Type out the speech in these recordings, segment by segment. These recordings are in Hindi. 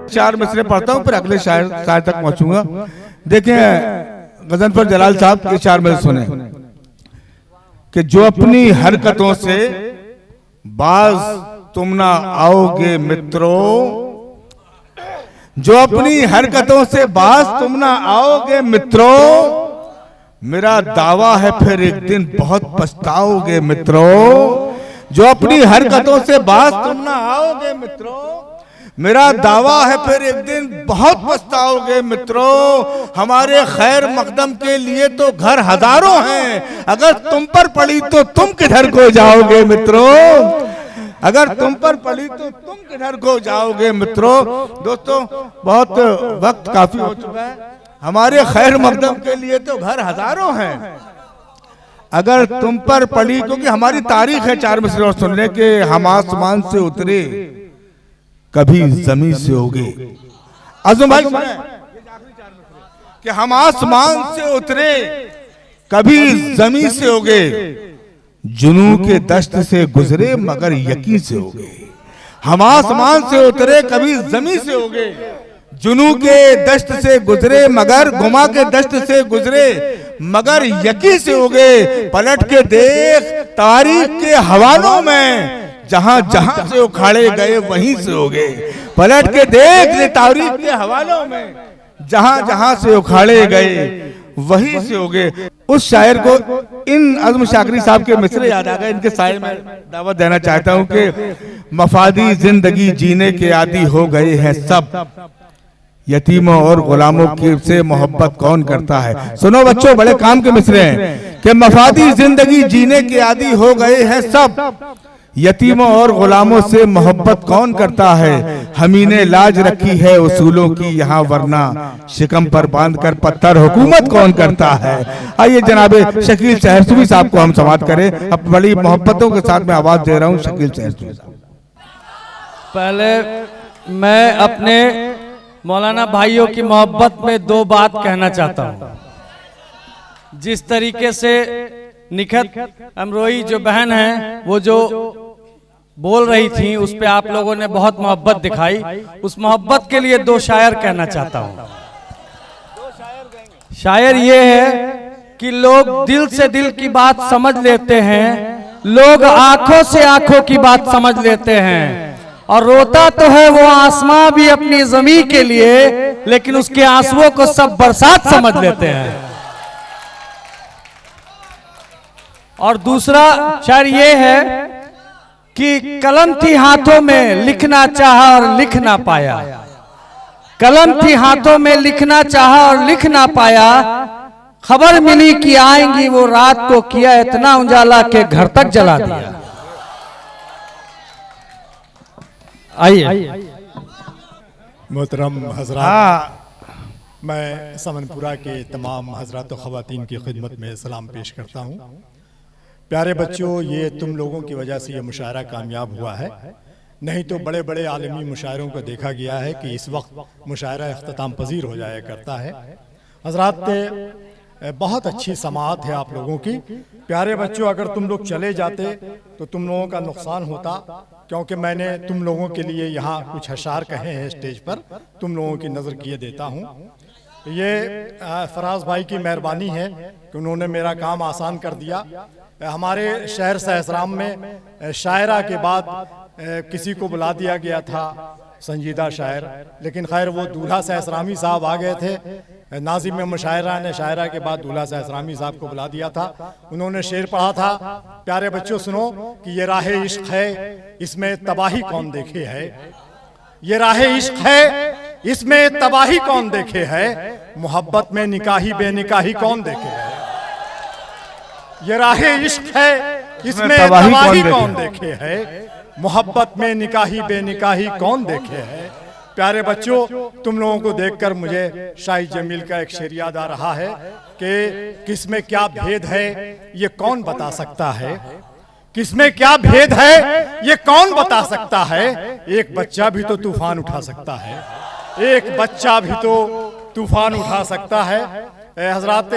4 मिसरे पढ़ता हूँ, फिर अगले शायर तक पहुंचूंगा। देखें गजनफर जलाल साहब के 4 मिसरे सुने कि जो अपनी हरकतों से बाज तुम ना आओगे मित्रों, जो अपनी हरकतों से बाज तुम ना आओगे मित्रों, मेरा दावा है फिर एक दिन बहुत पछताओगे मित्रों। जो अपनी हरकतों से बाज तुम ना आओगे मित्रों, मेरा दावा है फिर एक दिन बहुत पछताओगे मित्रों। हमारे खैर मकदम के लिए तो घर हजारों हैं, अगर तुम पर पड़ी तो तुम किधर को जाओगे मित्रों, अगर तुम पर पड़ी तो तुम किधर को जाओगे मित्रों। दोस्तों बहुत वक्त काफी हो चुका है, हमारे खैर मकदम के लिए तो घर हजारों हैं, अगर तुम पर पड़ी, क्योंकि हमारी तारीख है 4 मिसरे और सुनने के, हम आसमान से उतरे कभी जमीन से होगे। आजम भाई कि हम आसमान से उतरे कभी जमीन से होगे, जुनू के दश्त से गुजरे मगर यकीन से होगे। हम आसमान से उतरे कभी जमीन से होगे, जुनू के दश्त से गुजरे मगर गुमा के दश्त से गुजरे मगर यकीन से होगे। पलट के देख तारीख के हवालों में, जहां जहां से उखाड़े गए वहीं से होगे। पलट के देख तारीख के हवालों में, जहां जहां से उखाड़े गए वहीं से होगे। उस शायर को इन अज़्म शाकरी साहब के मिसरे याद आ गए, इनके साए में दावत देना चाहता हूं कि मफादी जिंदगी जीने के आदी हो गए हैं सब, यतीमों और गुलामों की से मोहब्बत कौन करता है। सुनो बच्चों, बड़े काम के मिसरे हैं कि मफादी जिंदगी जीने के आदी हो गए हैं सब, यतीमों और गुलामों से मोहब्बत कौन करता है। हमने लाज रखी है उसूलों की यहाँ, वरना शिकम पर बांध कर पत्थर हुकूमत कौन करता है। आइए जनाबे शकील सहरसुवी साहब को हम समाअत करें। अब बड़ी मोहब्बतों के साथ मैं आवाज दे रहा हूँ शकील सहरसुवी साहब। पहले मैं अपने मौलाना भाइयों की मोहब्बत में 2 बात कहना चाहता हूँ। जिस तरीके से निखत अमरोही जो बहन है वो जो बोल रही थी, उस पे आप लोगों ने बहुत मोहब्बत दिखाई, उस मोहब्बत के लिए 2 शायर कहना चाहता हूँ। शायर ये है कि लोग दिल से दिल की बात समझ लेते हैं, लोग आंखों से आंखों की बात समझ लेते हैं, और रोता तो है वो आसमां भी अपनी जमीन के लिए, लेकिन उसके आंसुओं को सब बरसात समझ लेते हैं। और दूसरा शायर ये है कि कलम थी हाथों में लिखना चाहा और लिख ना पाया, कलम थी हाथों में लिखना चाहा और लिख ना पाया, खबर मिली कि आएंगी वो रात को किया इतना उजाला के घर तक जला दिया। आइए मोहतरम हजरात, मैं समनपुरा के तमाम हजरात व ख़वातीन की खिदमत में सलाम पेश करता हूँ। प्यारे बच्चों, ये तुम लोगों की वजह से ये मुशायरा कामयाब हुआ है, नहीं तो बड़े बड़े आलमी मुशायरों को देखा गया है कि इस वक्त मुशायरा इख्तिताम पजीर हो जाया करता है। हजरात बहुत अच्छी समाअत है आप लोगों की। प्यारे बच्चों, अगर तुम लोग चले जाते तो तुम लोगों का नुकसान होता, क्योंकि मैंने तुम लोगों के लिए यहाँ कुछ अशार कहे हैं स्टेज पर, तुम लोगों की नज़र किए देता हूँ। ये फराज भाई की मेहरबानी है कि उन्होंने मेरा काम आसान कर दिया। हमारे शहर सहसराम में शायरा के बाद किसी को बुला दिया गया था संजीदा शायर, लेकिन खैर वो दूल्हा सहसरामी साहब आ गए थे। नाज़िम मुशायरा ने शायरा के बाद दूल्हा सहसरामी साहब को बुला दिया था। उन्होंने शेर पढ़ा था। प्यारे बच्चों सुनो कि ये राह इश्क है, इसमें तबाही कौन देखे है। ये राह इश्क है, इसमें तबाही कौन देखे है, मोहब्बत में निकाही बेनिकाही कौन देखे है। ये राह इश्क है, इसमें तबाही कौन देखे है, मोहब्बत में निकाही बेनिकाही कौन देखे है। प्यारे बच्चों, तुम लोगों को देखकर मुझे शाही जमील का एक शेर याद आ रहा है कि किसमें क्या भेद है ये कौन बता सकता है, किसमें क्या भेद है ये कौन बता सकता है। एक बच्चा भी तो तूफान उठा सकता है, एक बच्चा भी तो तूफान उठा सकता है। हजरात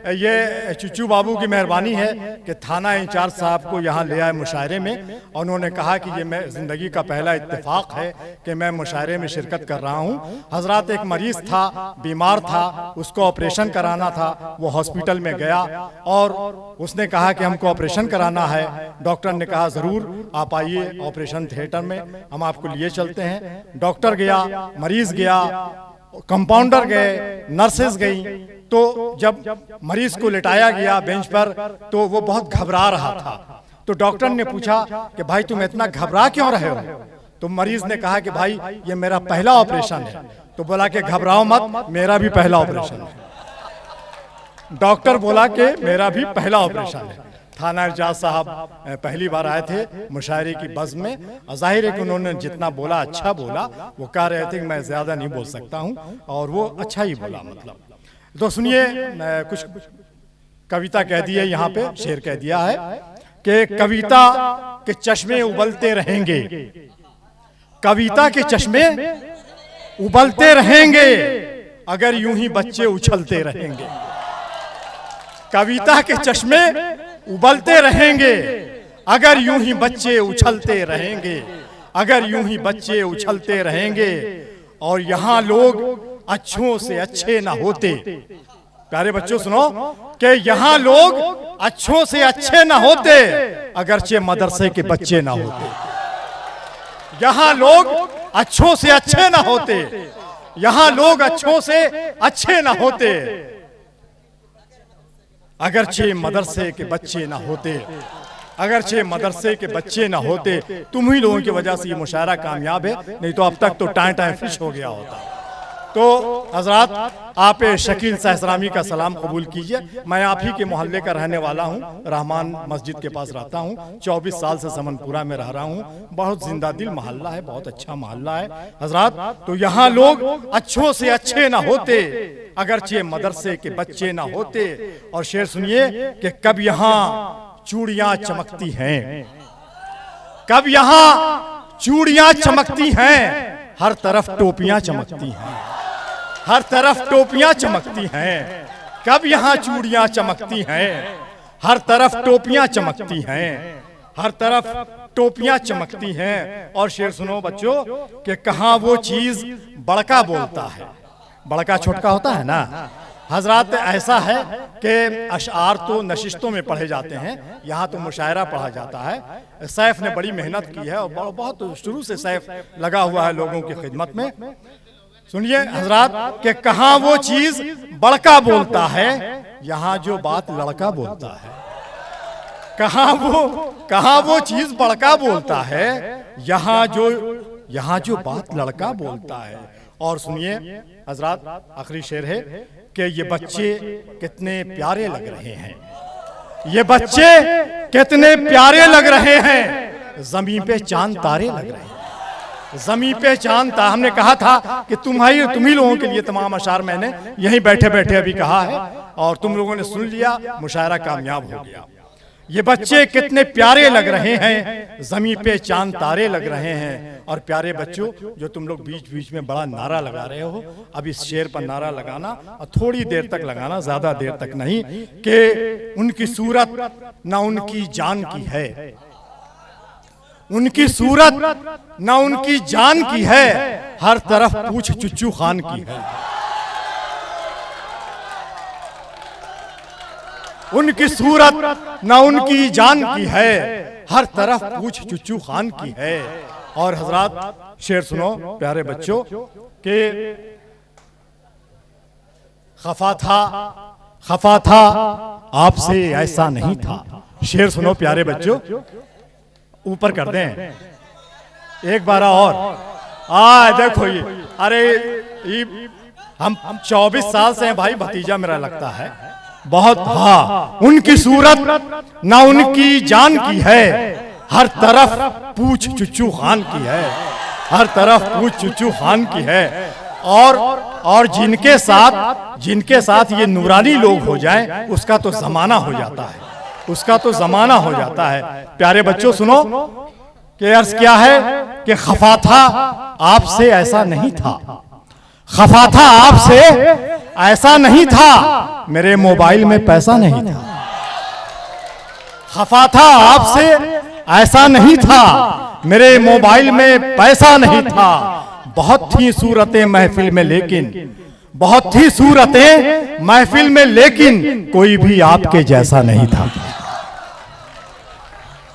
ये चुच्चू बाबू की मेहरबानी है कि थाना इंचार्ज साहब को यहाँ ले आए मुशायरे में, और उन्होंने कहा कि ये मैं ज़िंदगी का पहला इत्तेफाक है कि मैं मुशायरे में शिरकत कर रहा हूँ। हजरत एक मरीज़ था, बीमार था, उसको ऑपरेशन कराना था, वो हॉस्पिटल में गया और उसने कहा कि हमको ऑपरेशन कराना है। डॉक्टर ने कहा ज़रूर आप आइए ऑपरेशन थिएटर में, हम आपको लिए चलते हैं। डॉक्टर गया, मरीज़ गया, कंपाउंडर गए, नर्सेज गई। तो जब मरीज को लिटाया गया बेंच पर तो वो बहुत घबरा रहा था। तो डॉक्टर ने पूछा कि भाई तुम इतना घबरा क्यों रहे हो? तो मरीज ने कहा कि भाई ये मेरा पहला ऑपरेशन है। तो बोला कि घबराओ मत, मेरा भी पहला ऑपरेशन है। डॉक्टर बोला कि मेरा भी पहला ऑपरेशन है। थाना इंचार्ज साहब पहली बार आए थे मुशायरे की बज़्म में। जाहिर है कि उन्होंने जितना बोला अच्छा बोला, वो कह रहे थे कि मैं ज़्यादा नहीं बोल सकता हूँ, और वो अच्छा ही बोला। मतलब तो सुनिए, कुछ कविता कह दी है यहाँ पे, शेर कह दिया है कि कविता के चश्मे उबलते रहेंगे, कविता के चश्मे उबलते रहेंगे अगर यूं ही बच्चे उछलते रहेंगे। कविता के चश्मे उबलते रहेंगे अगर यूं ही बच्चे उछलते रहेंगे, अगर यूं ही बच्चे उछलते रहेंगे। और यहाँ लोग अच्छों से अच्छे ना होते। प्यारे बच्चों सुनो कि यहाँ लोग अच्छों से अच्छे ना होते अगरचे मदरसे के बच्चे ना होते। यहाँ लोग अच्छों से अच्छे ना होते, यहाँ लोग अच्छों से अच्छे ना होते अगरचे मदरसे के बच्चे ना होते, अगरचे मदरसे के बच्चे ना होते। तुम ही लोगों की वजह से ये मुशायरा कामयाब है, नहीं तो अब तक तो टाइम टाइम फिश हो गया होता। तो हजरात, आप शकील सहसरामी का सलाम कबूल कीजिए। मैं आप ही के मोहल्ले का रहने वाला हूँ, रहमान मस्जिद के पास रहता हूँ। 24 साल से समनपुरा में रह रहा हूँ। बहुत जिंदा दिल मोहल्ला है, बहुत अच्छा मोहल्ला है हजरात। तो यहाँ लोग अच्छों से अच्छे ना होते अगरचे मदरसे के बच्चे ना होते। और शेर सुनिए कि कब यहाँ चूड़ियां चमकती हैं, कब यहाँ चूड़ियां चमकती हैं, हर तरफ टोपियां चमकती हैं, हर तरफ टोपियां चमकती हैं। कब यहाँ चूड़ियां चमकती हैं, हर तरफ टोपियां चमकती हैं, हर तरफ टोपियां चमकती हैं। और शेर सुनो बच्चों कि कहाँ वो चीज बड़का बोलता है, बड़का छोटका होता है ना हजरात। ऐसा है कि अशआर तो नशिस्तों में पढ़े जाते हैं, यहाँ तो मुशायरा पढ़ा जाता है। सैफ ने बड़ी मेहनत की है और बहुत शुरू से सैफ लगा हुआ है लोगों की खिदमत में। सुनिए हजरात कि कहाँ वो चीज बड़का बोलता है, यहाँ जो बात लड़का बोलता है। कहाँ वो चीज बड़का बोलता है, यहाँ जो बात लड़का बोलता है। और सुनिए हजरात, आखिरी शेर है कि ये बच्चे कितने प्यारे लग रहे हैं, ये बच्चे कितने प्यारे लग रहे हैं, जमीन पे चांद तारे लग रहे हैं, जमीन पे चांद तारे। हमने कहा था कि तुम ही लोगों के लिए तमाम अशार मैंने यहीं बैठे बैठे अभी कहा है और तुम लोगों ने सुन लिया, मुशायरा कामयाब हो गया। ये बच्चे कितने प्यारे लग रहे हैं, जमीन पे चांद तारे लग रहे हैं। और प्यारे बच्चों, जो तुम लोग बीच बीच में बड़ा नारा लगा रहे हो, अब इस शेर पर नारा लगाना और थोड़ी देर तक लगाना, ज्यादा देर तक नहीं, कि उनकी सूरत ना उनकी जान की है, उनकी सूरत ना उनकी जान की है, हर तरफ पूछ चुच्चू खान की है। उनकी सूरत ना उनकी जान की है, हर तरफ पूछ चुच्चू खान की है। और हजरात शेर सुनो प्यारे बच्चों कि खफा था आपसे ऐसा नहीं था। शेर सुनो प्यारे बच्चों, ऊपर कर दें एक बार और। देखो ये, अरे ये हम 24 साल से हैं भाई, भतीजा मेरा लगता है बहुत। हाँ, उनकी सूरत ना उनकी जान की है, हर तरफ पूछ चुच्चू खान की है, हर तरफ पूछ चुच्चू खान की है। और जिनके साथ ये नूरानी लोग हो जाएं, उसका तो जमाना हो जाता है, उसका तो जमाना हो जाता है। प्यारे बच्चों सुनो कि अर्ज क्या है कि खफा था आपसे ऐसा नहीं था, खफा था आपसे, ऐसा नहीं था मेरे मोबाइल में पैसा नहीं था। खफा था आपसे, ऐसा नहीं था मेरे मोबाइल में पैसा नहीं था। बहुत थी सूरतें महफिल में लेकिन, बहुत थी सूरतें महफिल में लेकिन, कोई भी आपके जैसा नहीं था।